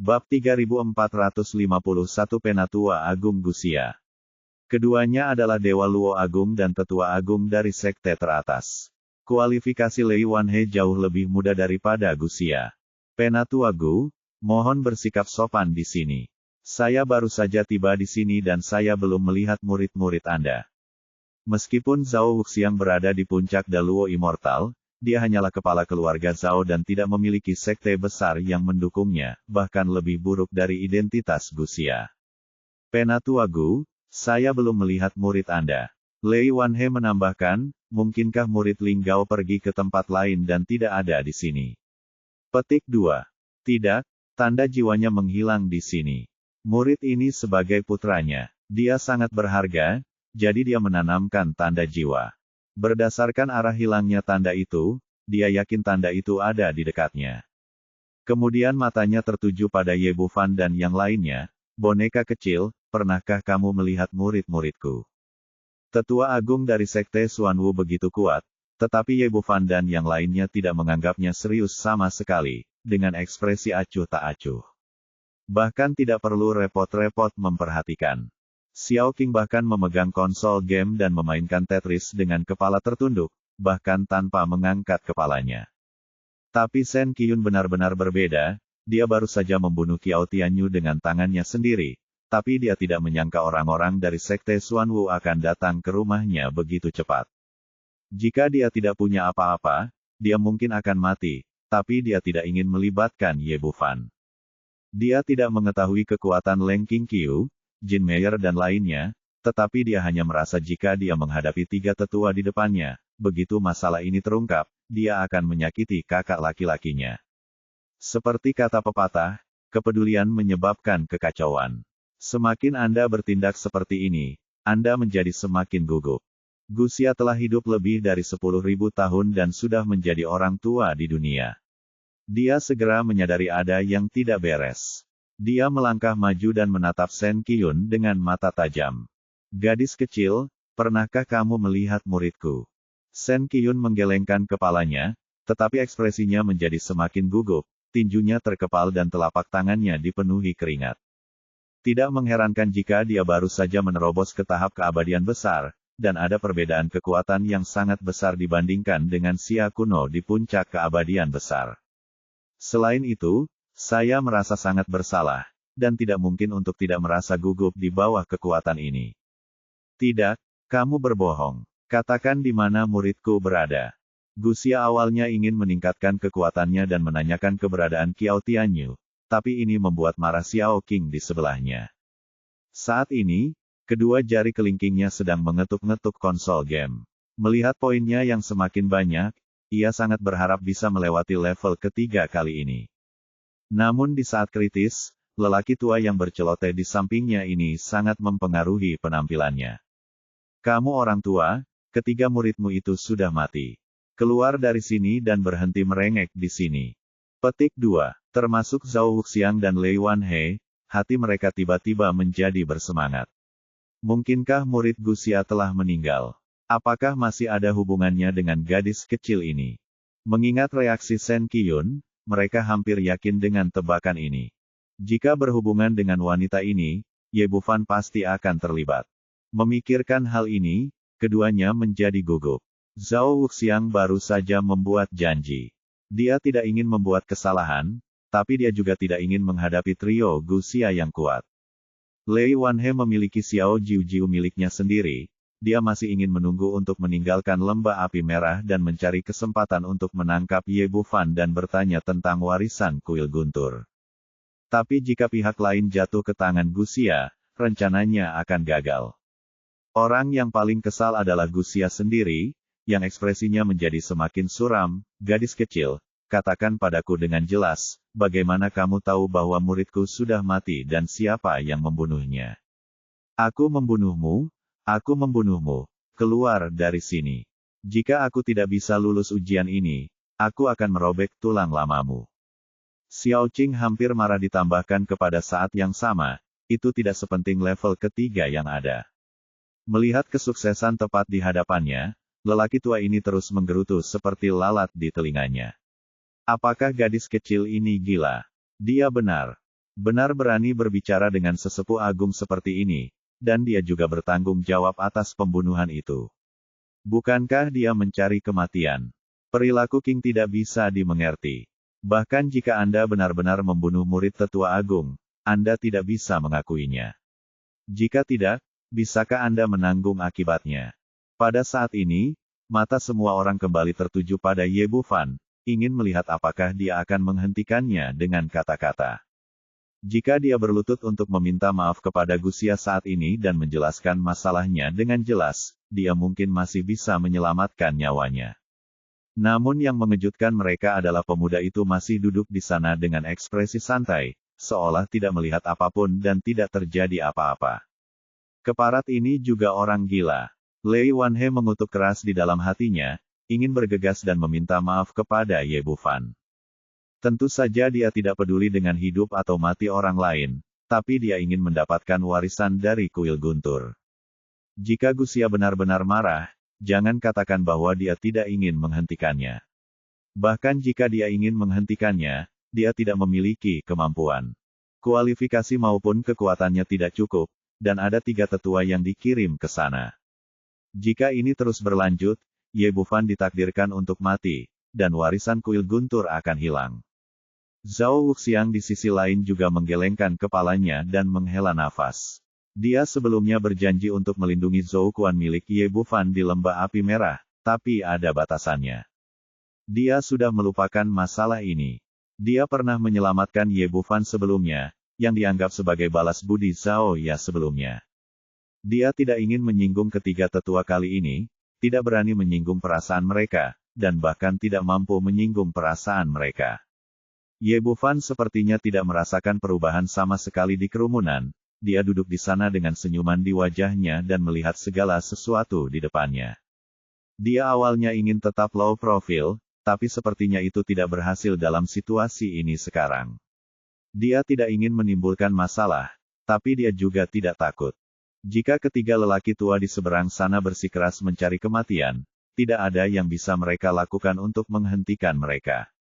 Bab 3451 Penatua Agung Gusia. Keduanya adalah Dewa Luo Agung dan Tetua Agung dari Sekte teratas. Kualifikasi Lei Wanhe jauh lebih mudah daripada Gusia. Penatua Gu, mohon bersikap sopan di sini. Saya baru saja tiba di sini dan saya belum melihat murid-murid Anda. Meskipun Zhao Wuxiang berada di puncak Daluo Immortal, dia hanyalah kepala keluarga Zhao dan tidak memiliki sekte besar yang mendukungnya, bahkan lebih buruk dari identitas Gusia. Penatua Gu, saya belum melihat murid Anda. Lei Wanhe menambahkan, mungkinkah murid Ling Gao pergi ke tempat lain dan tidak ada di sini? Petik 2. Tidak, tanda jiwanya menghilang di sini. Murid ini sebagai putranya. Dia sangat berharga, jadi dia menanamkan tanda jiwa. Berdasarkan arah hilangnya tanda itu, dia yakin tanda itu ada di dekatnya. Kemudian matanya tertuju pada Ye Bufan dan yang lainnya. Boneka kecil, pernahkah kamu melihat murid-muridku? Tetua Agung dari Sekte Xuanwu begitu kuat, tetapi Ye Bufan dan yang lainnya tidak menganggapnya serius sama sekali, dengan ekspresi acuh tak acuh. Bahkan tidak perlu repot-repot memperhatikan. Xiao Qing bahkan memegang konsol game dan memainkan Tetris dengan kepala tertunduk, bahkan tanpa mengangkat kepalanya. Tapi Shen Qiyun benar-benar berbeda, dia baru saja membunuh Qiao Tianyu dengan tangannya sendiri, tapi dia tidak menyangka orang-orang dari Sekte Xuanwu akan datang ke rumahnya begitu cepat. Jika dia tidak punya apa-apa, dia mungkin akan mati, tapi dia tidak ingin melibatkan Ye Bufan. Dia tidak mengetahui kekuatan Leng Qingqiu, Jin Meyer dan lainnya, tetapi dia hanya merasa jika dia menghadapi tiga tetua di depannya, begitu masalah ini terungkap, dia akan menyakiti kakak laki-lakinya. Seperti kata pepatah, kepedulian menyebabkan kekacauan. Semakin Anda bertindak seperti ini, Anda menjadi semakin gugup. Gusia telah hidup lebih dari 10.000 tahun dan sudah menjadi orang tua di dunia. Dia segera menyadari ada yang tidak beres. Dia melangkah maju dan menatap Shen Qiyun dengan mata tajam. Gadis kecil, pernahkah kamu melihat muridku? Shen Qiyun menggelengkan kepalanya, tetapi ekspresinya menjadi semakin gugup, tinjunya terkepal dan telapak tangannya dipenuhi keringat. Tidak mengherankan jika dia baru saja menerobos ke tahap keabadian besar, dan ada perbedaan kekuatan yang sangat besar dibandingkan dengan Xia kuno di puncak keabadian besar. Selain itu, saya merasa sangat bersalah, dan tidak mungkin untuk tidak merasa gugup di bawah kekuatan ini. Tidak, kamu berbohong. Katakan di mana muridku berada. Gusia awalnya ingin meningkatkan kekuatannya dan menanyakan keberadaan Qiao Tianyu, tapi ini membuat marah Xiao Qing di sebelahnya. Saat ini, kedua jari kelingkingnya sedang mengetuk-ngetuk konsol game. Melihat poinnya yang semakin banyak, ia sangat berharap bisa melewati level ketiga kali ini. Namun di saat kritis, lelaki tua yang berceloteh di sampingnya ini sangat mempengaruhi penampilannya. Kamu orang tua, ketiga muridmu itu sudah mati. Keluar dari sini dan berhenti merengek di sini. Petik 2. Termasuk Zhao Wuxiang dan Lei Wanhe, hati mereka tiba-tiba menjadi bersemangat. Mungkinkah murid Gusia telah meninggal? Apakah masih ada hubungannya dengan gadis kecil ini? Mengingat reaksi Shen Qiyun, mereka hampir yakin dengan tebakan ini. Jika berhubungan dengan wanita ini, Ye Bufan pasti akan terlibat. Memikirkan hal ini, keduanya menjadi gugup. Zhao Wuxiang baru saja membuat janji. Dia tidak ingin membuat kesalahan, tapi dia juga tidak ingin menghadapi trio Gusia yang kuat. Lei Wanhe memiliki Xiao Jiu-Jiu miliknya sendiri. Dia masih ingin menunggu untuk meninggalkan lembah api merah dan mencari kesempatan untuk menangkap Ye Bufan dan bertanya tentang warisan kuil guntur. Tapi jika pihak lain jatuh ke tangan Gusia, rencananya akan gagal. Orang yang paling kesal adalah Gusia sendiri, yang ekspresinya menjadi semakin suram. Gadis kecil, katakan padaku dengan jelas, bagaimana kamu tahu bahwa muridku sudah mati dan siapa yang membunuhnya? Aku membunuhmu. Aku membunuhmu. Keluar dari sini. Jika aku tidak bisa lulus ujian ini, aku akan merobek tulang lamamu. Xiao Qing hampir marah ditambahkan kepada saat yang sama, itu tidak sepenting level ketiga yang ada. Melihat kesuksesan tepat di hadapannya, lelaki tua ini terus menggerutu seperti lalat di telinganya. Apakah gadis kecil ini gila? Dia benar. Benar berani berbicara dengan sesepuh agung seperti ini, dan dia juga bertanggung jawab atas pembunuhan itu. Bukankah dia mencari kematian? Perilaku King tidak bisa dimengerti. Bahkan jika Anda benar-benar membunuh murid tetua agung, Anda tidak bisa mengakuinya. Jika tidak, bisakah Anda menanggung akibatnya? Pada saat ini, mata semua orang kembali tertuju pada Ye Bufan, ingin melihat apakah dia akan menghentikannya dengan kata-kata. Jika dia berlutut untuk meminta maaf kepada Gusia saat ini dan menjelaskan masalahnya dengan jelas, dia mungkin masih bisa menyelamatkan nyawanya. Namun yang mengejutkan mereka adalah pemuda itu masih duduk di sana dengan ekspresi santai, seolah tidak melihat apapun dan tidak terjadi apa-apa. Keparat ini juga orang gila. Lei Wanhe mengutuk keras di dalam hatinya, ingin bergegas dan meminta maaf kepada Ye Bufan. Tentu saja dia tidak peduli dengan hidup atau mati orang lain, tapi dia ingin mendapatkan warisan dari kuil guntur. Jika Gusia benar-benar marah, jangan katakan bahwa dia tidak ingin menghentikannya. Bahkan jika dia ingin menghentikannya, dia tidak memiliki kemampuan. Kualifikasi maupun kekuatannya tidak cukup, dan ada 3 tetua yang dikirim ke sana. Jika ini terus berlanjut, Ye Bufan ditakdirkan untuk mati, dan warisan kuil guntur akan hilang. Zhao Wuxiang di sisi lain juga menggelengkan kepalanya dan menghela nafas. Dia sebelumnya berjanji untuk melindungi Zhou Quan milik Ye Bufan di lembah api merah, tapi ada batasannya. Dia sudah melupakan masalah ini. Dia pernah menyelamatkan Ye Bufan sebelumnya, yang dianggap sebagai balas budi Zhao Ya sebelumnya. Dia tidak ingin menyinggung ketiga tetua kali ini, tidak berani menyinggung perasaan mereka, dan bahkan tidak mampu menyinggung perasaan mereka. Ye Bufan sepertinya tidak merasakan perubahan sama sekali di kerumunan, dia duduk di sana dengan senyuman di wajahnya dan melihat segala sesuatu di depannya. Dia awalnya ingin tetap low profile, tapi sepertinya itu tidak berhasil dalam situasi ini sekarang. Dia tidak ingin menimbulkan masalah, tapi dia juga tidak takut. Jika ketiga lelaki tua di seberang sana bersikeras mencari kematian, tidak ada yang bisa mereka lakukan untuk menghentikan mereka.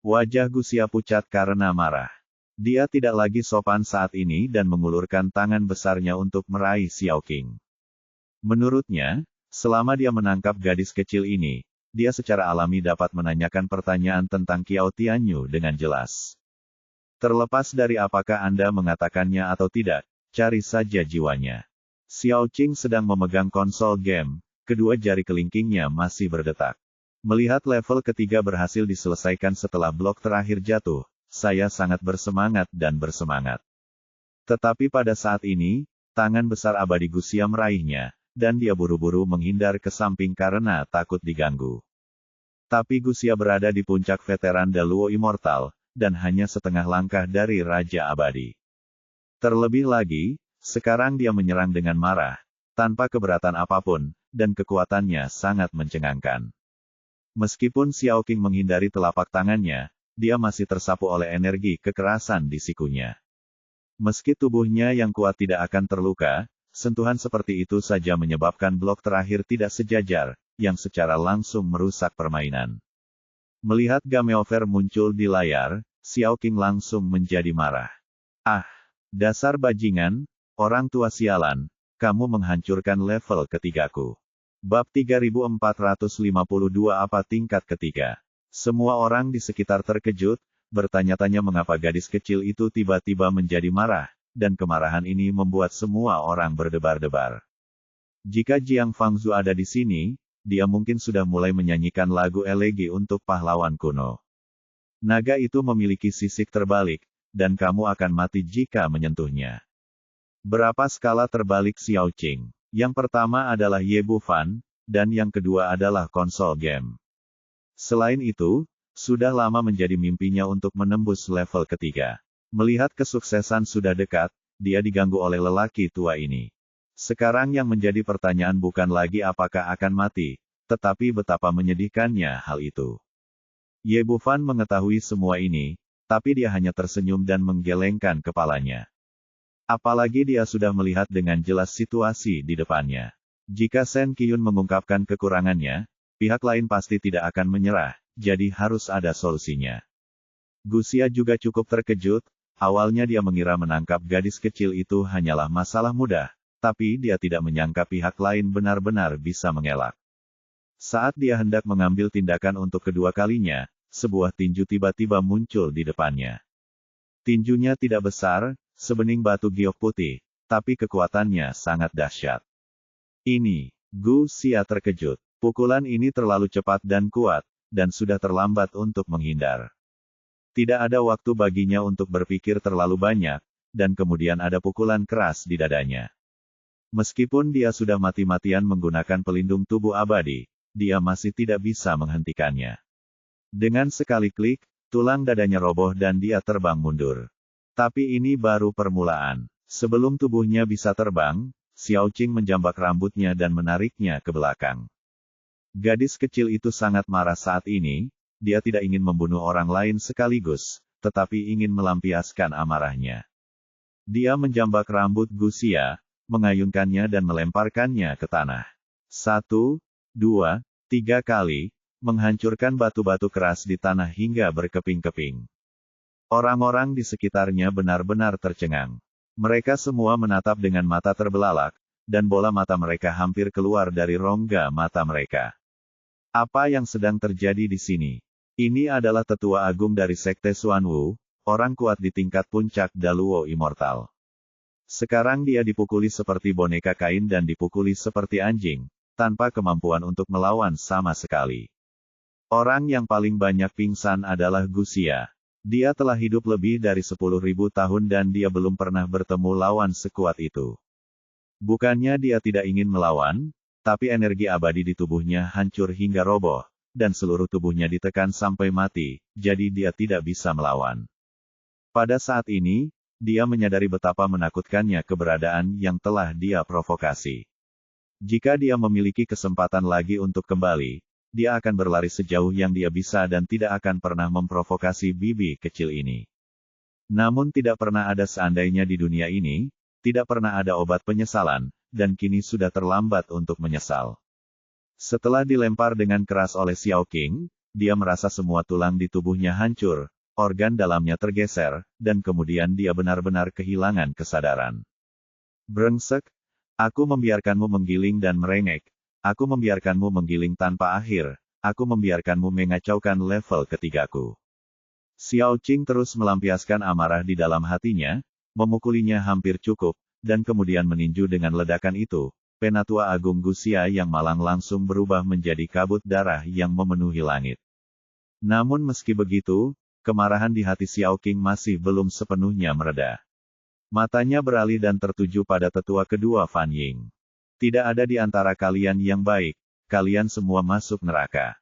Wajah Gusia pucat karena marah. Dia tidak lagi sopan saat ini dan mengulurkan tangan besarnya untuk meraih Xiao Qing. Menurutnya, selama dia menangkap gadis kecil ini, dia secara alami dapat menanyakan pertanyaan tentang Qiao Tianyu dengan jelas. Terlepas dari apakah Anda mengatakannya atau tidak, cari saja jiwanya. Xiao Qing sedang memegang konsol game, kedua jari kelingkingnya masih berdetak. Melihat level ketiga berhasil diselesaikan setelah blok terakhir jatuh, saya sangat bersemangat dan bersemangat. Tetapi pada saat ini, tangan besar abadi Gusia meraihnya, dan dia buru-buru menghindar ke samping karena takut diganggu. Tapi Gusia berada di puncak veteran Daluo Immortal, dan hanya setengah langkah dari Raja Abadi. Terlebih lagi, sekarang dia menyerang dengan marah, tanpa keberatan apapun, dan kekuatannya sangat mencengangkan. Meskipun Xiao Qing menghindari telapak tangannya, dia masih tersapu oleh energi kekerasan di sikunya. Meski tubuhnya yang kuat tidak akan terluka, sentuhan seperti itu saja menyebabkan blok terakhir tidak sejajar, yang secara langsung merusak permainan. Melihat Gameover muncul di layar, Xiao Qing langsung menjadi marah. Ah, dasar bajingan, orang tua sialan, kamu menghancurkan level ketigaku. Bab 3452 apa tingkat ketiga? Semua orang di sekitar terkejut, bertanya-tanya mengapa gadis kecil itu tiba-tiba menjadi marah, dan kemarahan ini membuat semua orang berdebar-debar. Jika Jiang Fangzhu ada di sini, dia mungkin sudah mulai menyanyikan lagu elegi untuk pahlawan kuno. Naga itu memiliki sisik terbalik, dan kamu akan mati jika menyentuhnya. Berapa skala terbalik Xiao Qing? Yang pertama adalah Ye Bufan, dan yang kedua adalah konsol game. Selain itu, sudah lama menjadi mimpinya untuk menembus level ketiga. Melihat kesuksesan sudah dekat, dia diganggu oleh lelaki tua ini. Sekarang yang menjadi pertanyaan bukan lagi apakah akan mati, tetapi betapa menyedihkannya hal itu. Ye Bufan mengetahui semua ini, tapi dia hanya tersenyum dan menggelengkan kepalanya. Apalagi dia sudah melihat dengan jelas situasi di depannya. Jika Shen Qiyun mengungkapkan kekurangannya, pihak lain pasti tidak akan menyerah, jadi harus ada solusinya. Gusia juga cukup terkejut, awalnya dia mengira menangkap gadis kecil itu hanyalah masalah mudah, tapi dia tidak menyangka pihak lain benar-benar bisa mengelak. Saat dia hendak mengambil tindakan untuk kedua kalinya, sebuah tinju tiba-tiba muncul di depannya. Tinjunya tidak besar, sebening batu giok putih, tapi kekuatannya sangat dahsyat. Ini, Gu Xia terkejut. Pukulan ini terlalu cepat dan kuat, dan sudah terlambat untuk menghindar. Tidak ada waktu baginya untuk berpikir terlalu banyak, dan kemudian ada pukulan keras di dadanya. Meskipun dia sudah mati-matian menggunakan pelindung tubuh abadi, dia masih tidak bisa menghentikannya. Dengan sekali klik, tulang dadanya roboh dan dia terbang mundur. Tapi ini baru permulaan. Sebelum tubuhnya bisa terbang, Xiao Qing menjambak rambutnya dan menariknya ke belakang. Gadis kecil itu sangat marah saat ini, dia tidak ingin membunuh orang lain sekaligus, tetapi ingin melampiaskan amarahnya. Dia menjambak rambut Gu Xia, mengayunkannya dan melemparkannya ke tanah. 1, 2, 3 kali, menghancurkan batu-batu keras di tanah hingga berkeping-keping. Orang-orang di sekitarnya benar-benar tercengang. Mereka semua menatap dengan mata terbelalak, dan bola mata mereka hampir keluar dari rongga mata mereka. Apa yang sedang terjadi di sini? Ini adalah tetua agung dari Sekte Xuanwu, orang kuat di tingkat puncak Daluo Immortal. Sekarang dia dipukuli seperti boneka kain dan dipukuli seperti anjing, tanpa kemampuan untuk melawan sama sekali. Orang yang paling banyak pingsan adalah Gu Xia. Dia telah hidup lebih dari 10.000 tahun dan dia belum pernah bertemu lawan sekuat itu. Bukannya dia tidak ingin melawan, tapi energi abadi di tubuhnya hancur hingga roboh, dan seluruh tubuhnya ditekan sampai mati, jadi dia tidak bisa melawan. Pada saat ini, dia menyadari betapa menakutkannya keberadaan yang telah dia provokasi. Jika dia memiliki kesempatan lagi untuk kembali, dia akan berlari sejauh yang dia bisa dan tidak akan pernah memprovokasi bibi kecil ini. Namun tidak pernah ada seandainya di dunia ini, tidak pernah ada obat penyesalan, dan kini sudah terlambat untuk menyesal. Setelah dilempar dengan keras oleh Xiao Qing, dia merasa semua tulang di tubuhnya hancur, organ dalamnya tergeser, dan kemudian dia benar-benar kehilangan kesadaran. Brengsek! Aku membiarkanmu menggiling dan merengek, aku membiarkanmu menggiling tanpa akhir, aku membiarkanmu mengacaukan level ketigaku. Xiao Qing terus melampiaskan amarah di dalam hatinya, memukulinya hampir cukup, dan kemudian meninju dengan ledakan itu, Penatua Agung Gu Xia yang malang langsung berubah menjadi kabut darah yang memenuhi langit. Namun meski begitu, kemarahan di hati Xiao Qing masih belum sepenuhnya mereda. Matanya beralih dan tertuju pada tetua kedua Fan Ying. Tidak ada di antara kalian yang baik, kalian semua masuk neraka.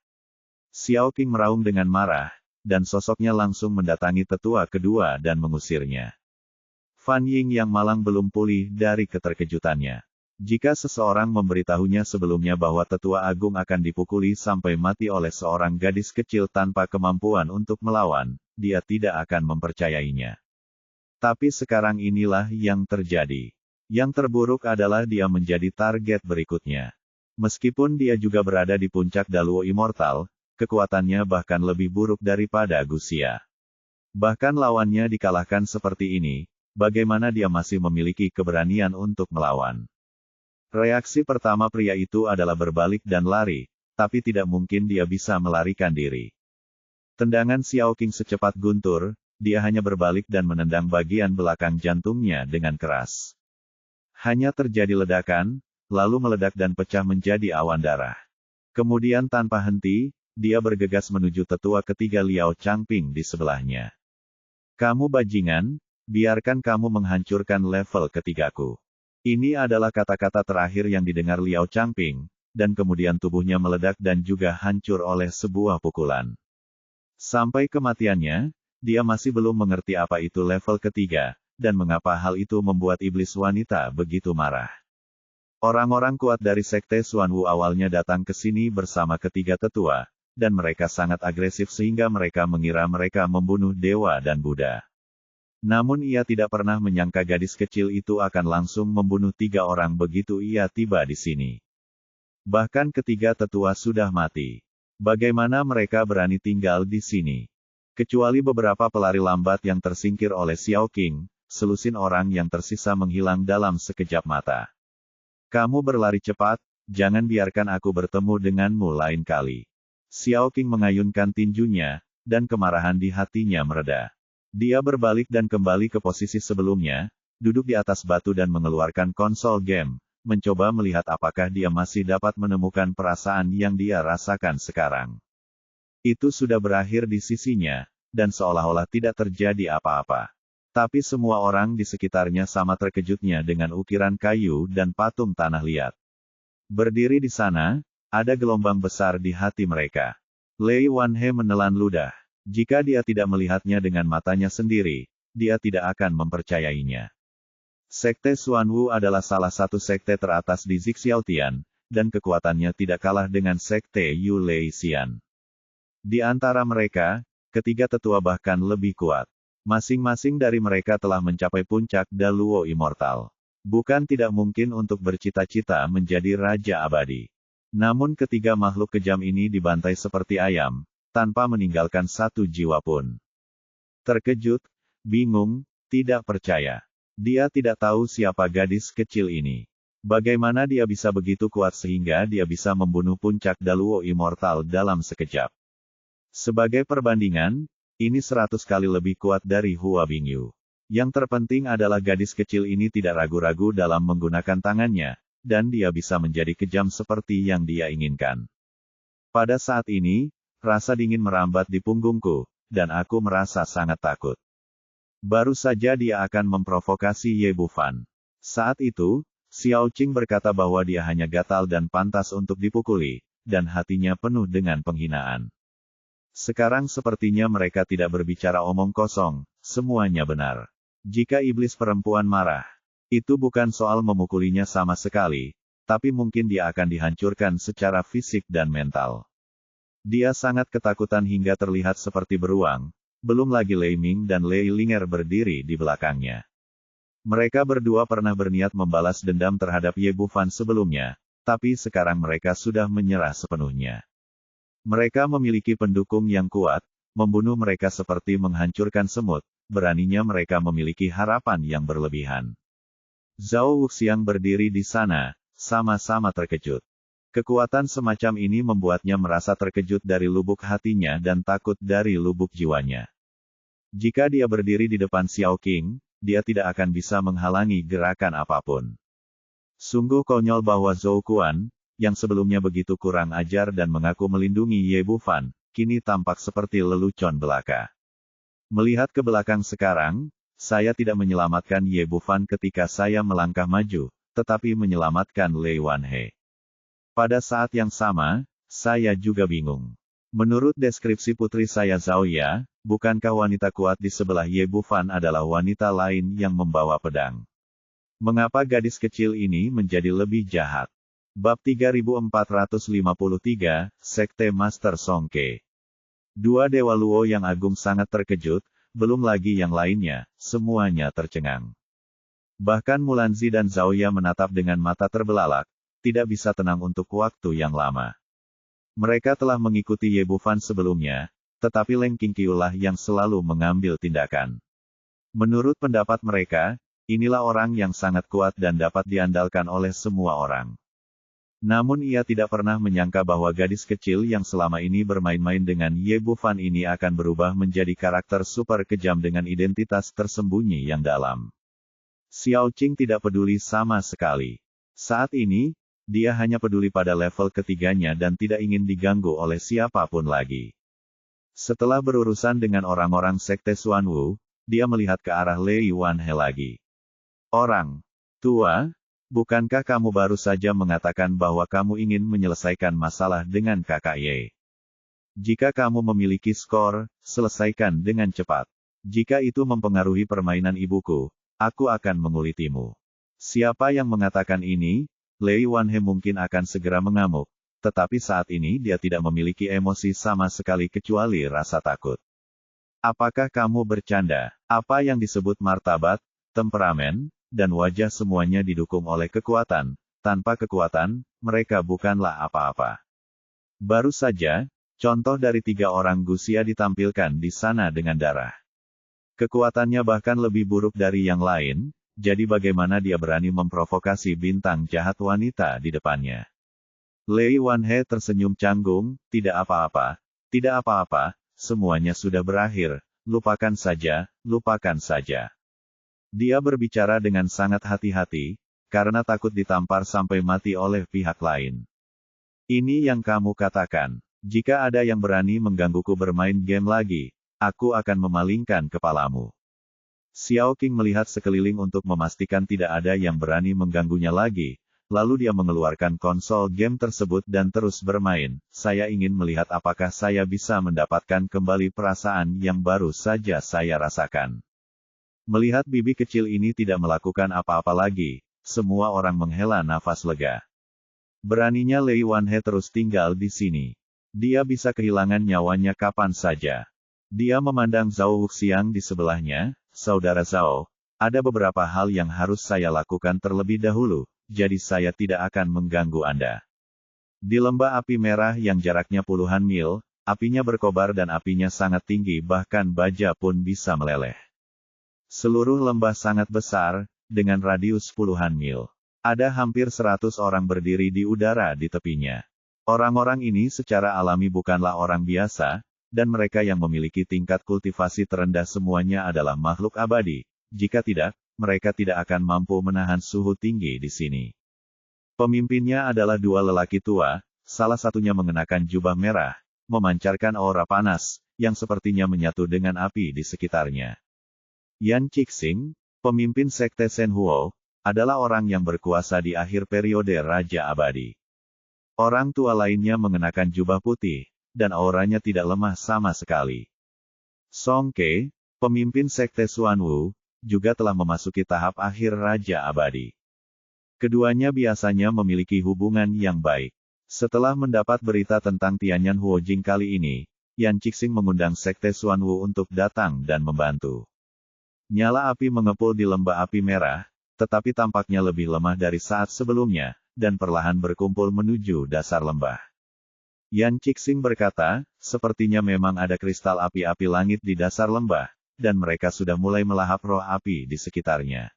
Xiao Qing meraung dengan marah, dan sosoknya langsung mendatangi tetua kedua dan mengusirnya. Fan Ying yang malang belum pulih dari keterkejutannya. Jika seseorang memberitahunya sebelumnya bahwa tetua agung akan dipukuli sampai mati oleh seorang gadis kecil tanpa kemampuan untuk melawan, dia tidak akan mempercayainya. Tapi sekarang inilah yang terjadi. Yang terburuk adalah dia menjadi target berikutnya. Meskipun dia juga berada di puncak Daluo Immortal, kekuatannya bahkan lebih buruk daripada Gu Xia. Bahkan lawannya dikalahkan seperti ini, bagaimana dia masih memiliki keberanian untuk melawan? Reaksi pertama pria itu adalah berbalik dan lari, tapi tidak mungkin dia bisa melarikan diri. Tendangan Xiao Qing secepat guntur, dia hanya berbalik dan menendang bagian belakang jantungnya dengan keras. Hanya terjadi ledakan, lalu meledak dan pecah menjadi awan darah. Kemudian tanpa henti, dia bergegas menuju tetua ketiga Liao Changping di sebelahnya. Kamu bajingan, biarkan kamu menghancurkan level ketigaku. Ini adalah kata-kata terakhir yang didengar Liao Changping, dan kemudian tubuhnya meledak dan juga hancur oleh sebuah pukulan. Sampai kematiannya, dia masih belum mengerti apa itu level ketiga, dan mengapa hal itu membuat iblis wanita begitu marah. Orang-orang kuat dari Sekte Xuanwu awalnya datang ke sini bersama ketiga tetua, dan mereka sangat agresif sehingga mereka mengira mereka membunuh dewa dan Buddha. Namun ia tidak pernah menyangka gadis kecil itu akan langsung membunuh 3 orang begitu ia tiba di sini. Bahkan ketiga tetua sudah mati. Bagaimana mereka berani tinggal di sini? Kecuali beberapa pelari lambat yang tersingkir oleh Xiao Qing, selusin orang yang tersisa menghilang dalam sekejap mata. Kamu berlari cepat, jangan biarkan aku bertemu denganmu lain kali. Xiao Qing mengayunkan tinjunya, dan kemarahan di hatinya mereda. Dia berbalik dan kembali ke posisi sebelumnya, duduk di atas batu dan mengeluarkan konsol game, mencoba melihat apakah dia masih dapat menemukan perasaan yang dia rasakan sekarang. Itu sudah berakhir di sisinya, dan seolah-olah tidak terjadi apa-apa. Tapi semua orang di sekitarnya sama terkejutnya dengan ukiran kayu dan patung tanah liat. Berdiri di sana, ada gelombang besar di hati mereka. Lei Wanhe menelan ludah. Jika dia tidak melihatnya dengan matanya sendiri, dia tidak akan mempercayainya. Sekte Xuanwu adalah salah satu sekte teratas di Zixiaotian, dan kekuatannya tidak kalah dengan sekte Yu Lei Xian. Di antara mereka, ketiga tetua bahkan lebih kuat. Masing-masing dari mereka telah mencapai puncak Daluo Immortal. Bukan tidak mungkin untuk bercita-cita menjadi Raja Abadi. Namun ketiga makhluk kejam ini dibantai seperti ayam, tanpa meninggalkan satu jiwa pun. Terkejut, bingung, tidak percaya. Dia tidak tahu siapa gadis kecil ini. Bagaimana dia bisa begitu kuat sehingga dia bisa membunuh puncak Daluo Immortal dalam sekejap. Sebagai perbandingan, ini 100 kali lebih kuat dari Hua Bingyu. Yang terpenting adalah gadis kecil ini tidak ragu-ragu dalam menggunakan tangannya, dan dia bisa menjadi kejam seperti yang dia inginkan. Pada saat ini, rasa dingin merambat di punggungku, dan aku merasa sangat takut. Baru saja dia akan memprovokasi Ye Bufan. Saat itu, Xiao Qing berkata bahwa dia hanya gatal dan pantas untuk dipukuli, dan hatinya penuh dengan penghinaan. Sekarang sepertinya mereka tidak berbicara omong kosong, semuanya benar. Jika iblis perempuan marah, itu bukan soal memukulinya sama sekali, tapi mungkin dia akan dihancurkan secara fisik dan mental. Dia sangat ketakutan hingga terlihat seperti beruang, belum lagi Lei Ming dan Lei Linger berdiri di belakangnya. Mereka berdua pernah berniat membalas dendam terhadap Ye Bufan sebelumnya, tapi sekarang mereka sudah menyerah sepenuhnya. Mereka memiliki pendukung yang kuat, membunuh mereka seperti menghancurkan semut, beraninya mereka memiliki harapan yang berlebihan. Zhao Wuxiang berdiri di sana, sama-sama terkejut. Kekuatan semacam ini membuatnya merasa terkejut dari lubuk hatinya dan takut dari lubuk jiwanya. Jika dia berdiri di depan Xiao Qing, dia tidak akan bisa menghalangi gerakan apapun. Sungguh konyol bahwa Zhou Kuan, yang sebelumnya begitu kurang ajar dan mengaku melindungi Ye Bufan, kini tampak seperti lelucon belaka. Melihat ke belakang sekarang, saya tidak menyelamatkan Ye Bufan ketika saya melangkah maju, tetapi menyelamatkan Lei Wanhe. Pada saat yang sama, saya juga bingung. Menurut deskripsi putri saya Zhao Ya, bukankah wanita kuat di sebelah Ye Bufan adalah wanita lain yang membawa pedang? Mengapa gadis kecil ini menjadi lebih jahat? Bab 3453, Sekte Master Songke. Dua Dewa Luo yang agung sangat terkejut, belum lagi yang lainnya, semuanya tercengang. Bahkan Mulanzi dan Zhao Ya menatap dengan mata terbelalak, tidak bisa tenang untuk waktu yang lama. Mereka telah mengikuti Ye Bufan sebelumnya, tetapi Leng Qingqiu lah yang selalu mengambil tindakan. Menurut pendapat mereka, inilah orang yang sangat kuat dan dapat diandalkan oleh semua orang. Namun ia tidak pernah menyangka bahwa gadis kecil yang selama ini bermain-main dengan Ye Bufan ini akan berubah menjadi karakter super kejam dengan identitas tersembunyi yang dalam. Xiao Qing tidak peduli sama sekali. Saat ini, dia hanya peduli pada level ketiganya dan tidak ingin diganggu oleh siapapun lagi. Setelah berurusan dengan orang-orang Sekte Xuanwu, dia melihat ke arah Lei Wanhe lagi. Orang tua, bukankah kamu baru saja mengatakan bahwa kamu ingin menyelesaikan masalah dengan kakak Ye? Jika kamu memiliki skor, selesaikan dengan cepat. Jika itu mempengaruhi permainan ibuku, aku akan mengulitimu. Siapa yang mengatakan ini? Lei Wanhe mungkin akan segera mengamuk, tetapi saat ini dia tidak memiliki emosi sama sekali kecuali rasa takut. Apakah kamu bercanda? Apa yang disebut martabat, temperamen, dan wajah semuanya didukung oleh kekuatan. Tanpa kekuatan, mereka bukanlah apa-apa. Baru saja, Contoh dari 3 orang Gusia ditampilkan di sana dengan darah. Kekuatannya bahkan lebih buruk dari yang lain, jadi bagaimana dia berani memprovokasi bintang jahat wanita di depannya? Lei Wanhe tersenyum canggung, tidak apa-apa, tidak apa-apa, semuanya sudah berakhir, lupakan saja, lupakan saja. Dia berbicara dengan sangat hati-hati, karena takut ditampar sampai mati oleh pihak lain. Ini yang kamu katakan. Jika ada yang berani menggangguku bermain game lagi, aku akan memalingkan kepalamu. Xiao Qing melihat sekeliling untuk memastikan tidak ada yang berani mengganggunya lagi, lalu dia mengeluarkan konsol game tersebut dan terus bermain. Saya ingin melihat apakah saya bisa mendapatkan kembali perasaan yang baru saja saya rasakan. Melihat bibi kecil ini tidak melakukan apa-apa lagi, semua orang menghela nafas lega. Beraninya Lei Wanhe terus tinggal di sini. Dia bisa kehilangan nyawanya kapan saja. Dia memandang Zhao Wuxiang di sebelahnya, saudara Zhao, ada beberapa hal yang harus saya lakukan terlebih dahulu, jadi saya tidak akan mengganggu Anda. Di lembah api merah yang jaraknya puluhan mil, apinya berkobar dan apinya sangat tinggi bahkan baja pun bisa meleleh. Seluruh lembah sangat besar, dengan radius puluhan mil. Ada hampir 100 orang berdiri di udara di tepinya. Orang-orang ini secara alami bukanlah orang biasa, dan mereka yang memiliki tingkat kultivasi terendah semuanya adalah makhluk abadi. Jika tidak, mereka tidak akan mampu menahan suhu tinggi di sini. Pemimpinnya adalah 2 lelaki tua, salah satunya mengenakan jubah merah, memancarkan aura panas, yang sepertinya menyatu dengan api di sekitarnya. Yan Cixing, pemimpin sekte Shenhuo, adalah orang yang berkuasa di akhir periode Raja Abadi. Orang tua lainnya mengenakan jubah putih, dan auranya tidak lemah sama sekali. Song Ke, pemimpin sekte Xuanwu, juga telah memasuki tahap akhir Raja Abadi. Keduanya biasanya memiliki hubungan yang baik. Setelah mendapat berita tentang Tianyan Huojing kali ini, Yan Cixing mengundang sekte Xuanwu untuk datang dan membantu. Nyala api mengepul di lembah api merah, tetapi tampaknya lebih lemah dari saat sebelumnya, dan perlahan berkumpul menuju dasar lembah. Yan Cixing berkata, sepertinya memang ada kristal api-api langit di dasar lembah, dan mereka sudah mulai melahap roh api di sekitarnya.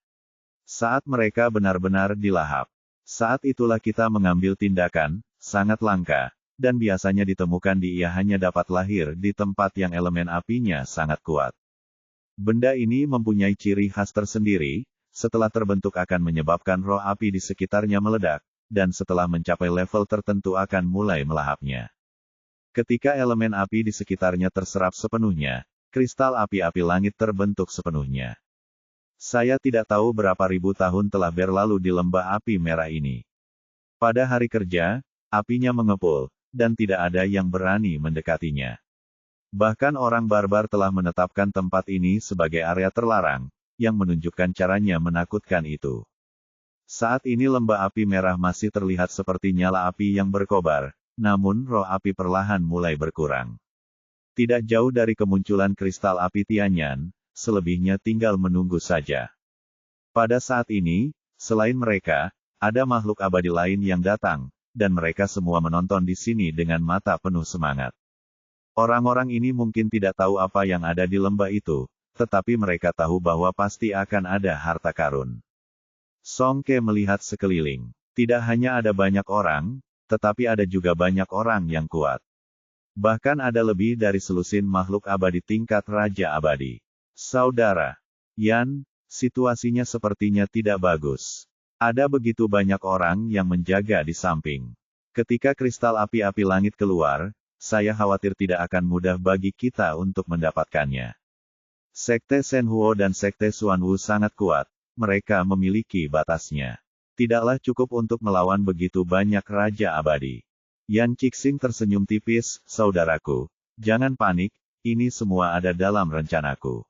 Saat mereka benar-benar dilahap, saat itulah kita mengambil tindakan, sangat langka, dan biasanya ditemukan ia hanya dapat lahir di tempat yang elemen apinya sangat kuat. Benda ini mempunyai ciri khas tersendiri, setelah terbentuk akan menyebabkan roh api di sekitarnya meledak, dan setelah mencapai level tertentu akan mulai melahapnya. Ketika elemen api di sekitarnya terserap sepenuhnya, kristal api-api langit terbentuk sepenuhnya. Saya tidak tahu berapa ribu tahun telah berlalu di lembah api merah ini. Pada hari kerja, apinya mengepul, dan tidak ada yang berani mendekatinya. Bahkan orang barbar telah menetapkan tempat ini sebagai area terlarang, yang menunjukkan caranya menakutkan itu. Saat ini lembah api merah masih terlihat seperti nyala api yang berkobar, namun roh api perlahan mulai berkurang. Tidak jauh dari kemunculan kristal api Tianyan, selebihnya tinggal menunggu saja. Pada saat ini, selain mereka, ada makhluk abadi lain yang datang, dan mereka semua menonton di sini dengan mata penuh semangat. Orang-orang ini mungkin tidak tahu apa yang ada di lembah itu, tetapi mereka tahu bahwa pasti akan ada harta karun. Song Ke melihat sekeliling. Tidak hanya ada banyak orang, tetapi ada juga banyak orang yang kuat. Bahkan ada lebih dari selusin makhluk abadi tingkat Raja Abadi. Saudara Yan, situasinya sepertinya tidak bagus. Ada begitu banyak orang yang menjaga di samping. Ketika kristal api-api langit keluar, saya khawatir tidak akan mudah bagi kita untuk mendapatkannya. Sekte Shenhuo dan Sekte Xuanwu sangat kuat, mereka memiliki batasnya. Tidaklah cukup untuk melawan begitu banyak Raja Abadi. Yan Cixing tersenyum tipis, saudaraku, jangan panik, ini semua ada dalam rencanaku.